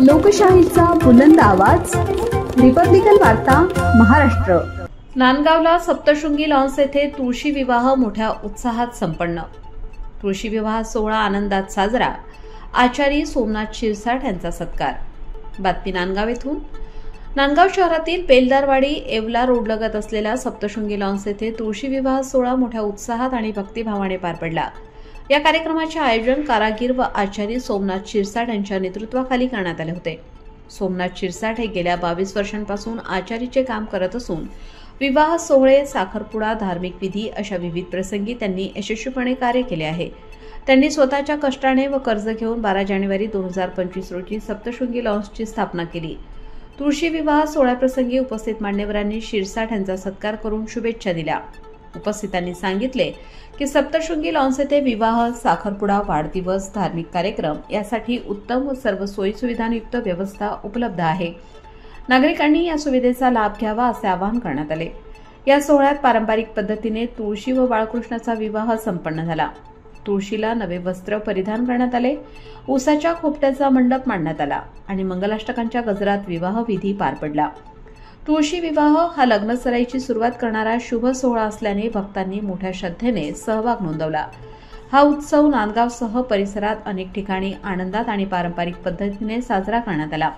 लोकशाहीचा बुलंद आवाज, रिपब्लिकन वार्ता, महाराष्ट्र। नांदगावला सप्तशृंगी लॉन्स येथे तुळशी विवाह मोठ्या उत्साहात संपन्न। तुळशी विवाह सोहळा आनंदात साजरा। आचारी सोमनाथ शिरसाट यांचा सत्कार। बातमी नांदगाव येथून। नांदगाव शहरातील बेलदारवाडी येवला रोडलगत असलेल्या सप्तशृंगी लॉन्स येथे तुळशी विवाह सोहळा मोठ्या उत्साहात आणि भक्तिभावाने पार पडला। या कार्यक्रमाचे आयोजन कारागीर व आचारी सोमनाथ शिरसाट यांच्या नेतृत्वाखाली करण्यात आले होते। सोमनाथ शिरसाट हे गेल्या 22 वर्षांपासून आचारीचे काम करत असून विवाह सोहळे, साखरपुडा, धार्मिक विधी अशा विविध प्रसंगी त्यांनी यशस्वीपणे कार्य केले आहे। त्यांनी स्वतःच्या कष्टाने व कर्ज घेऊन 12 जानेवारी 2025 रोजी सप्तशृंगी लॉन्सची स्थापना केली। तुळशी विवाह सोहळ्याप्रसंगी उपस्थित मान्यवरांनी शिरसाट यांचा सत्कार करून शुभेच्छा दिल्या। उपस्थितांनी सांगितले की सप्तशृंगी लॉन्स येथे विवाह, साखरपुडा, वाढदिवस, धार्मिक कार्यक्रम यासाठी उत्तम व सर्व सोयीसुविधांयुक्त व्यवस्था उपलब्ध आहे। नागरिकांनी या सुविधेचा लाभ घ्यावा असे आवाहन करण्यात आले। या सोहळ्यात पारंपरिक पद्धतीने तुळशी व बाळकृष्णाचा विवाह संपन्न झाला। तुळशीला नवे वस्त्र परिधान करण्यात आले। ऊसाच्या खोपट्याचा मंडप मांडण्यात आला आणि मंगलाष्टकांच्या गजरात विवाह विधी पार पडला। तुळशी विवाह हा लग्नसराईची सुरुवात करणारा शुभ सोहळा असल्याने भक्तांनी मोठ्या श्रद्धेने सहभाग नोंदवला। हा उत्सव नांदगावसह परिसरात अनेक ठिकाणी आनंदात आणि पारंपरिक पद्धतीने साजरा करण्यात आला।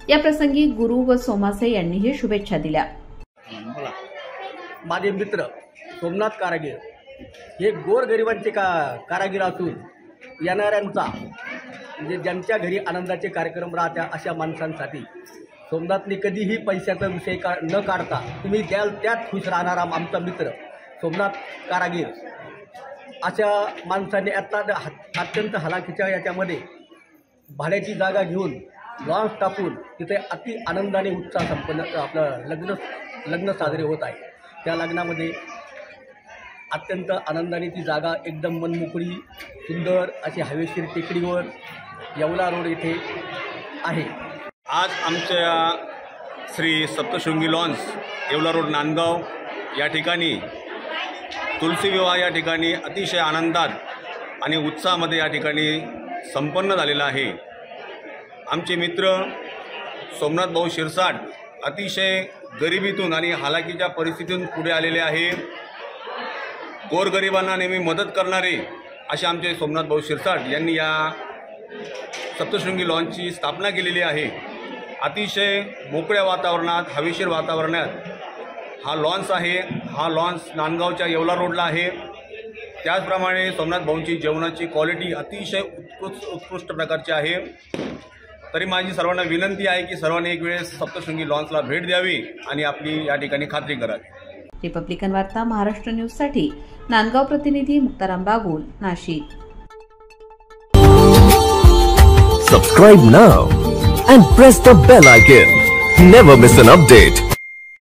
या प्रसंगी गुरु व सोमासे यांनीही शुभेच्छा दिल्या। माझे मित्र सोमनाथ कारागीर हे गोरगरिबांचे कारागीर असून येणाऱ्यांचा म्हणजे ज्यांच्या घरी आनंदाचे कार्यक्रम राहत्या अशा माणसांसाठी सोमनाथने कधीही पैशाचा विषय न काढता तुम्ही द्याल त्यात खुश राहणारा आमचा मित्र सोमनाथ कारागीर अशा माणसाने आता अत्यंत हलाखीच्या याच्यामध्ये भाड्याची जागा घेऊन लॉन्स टाकून तिथे अति आनंदाने उत्साह संपन्न आपलं लग्न साजरे होत आहे। त्या लग्नामध्ये अत्यंत आनंदाने ती जागा एकदम मनमोकळी सुंदर अशी हवेशीर टेकडीवर येवला रोड येथे आहे। आज आमच्या श्री सप्तशृंगी लॉन्स येवला रोड नांदगाव या ठिकाणी तुलसी विवाह या ठिकाणी अतिशय आनंदात आणि उत्साहामध्ये या ठिकाणी संपन्न झालेला आहे। आमचे मित्र सोमनाथ भाऊ शिरसाट अतिशय गरिबीतून आणि हालाकीच्या परिस्थितीतून पुढे आलेले आहे। गोरगरिबांना नेहमी मदत करणारे असे आमचे सोमनाथ भाऊ शिरसाट यांनी या सप्तशृंगी लॉन्सची स्थापना केलेली आहे। अतिशय मोकळ्या वातावरणात, हवेशीर वातावरणात हा लॉन्स आहे। हा लॉन्स नांदगावच्या येवला रोडला आहे। त्याचप्रमाणे सोमनाथ भाऊंची जेवणाची क्वालिटी अतिशय उत्कृष्ट प्रकारची आहे। तरी माझी सर्वांना विनंती आहे की सर्वांनी एक वेळेस सप्तशृंगी लॉन्सला भेट द्यावी आणि आपली या ठिकाणी खात्री करावी। रिपब्लिकन वार्ता, महाराष्ट्र न्यूजसाठी नांदगाव प्रतिनिधी Muktaram Bagul, Nashik. Subscribe now and press the bell icon. Never miss an update.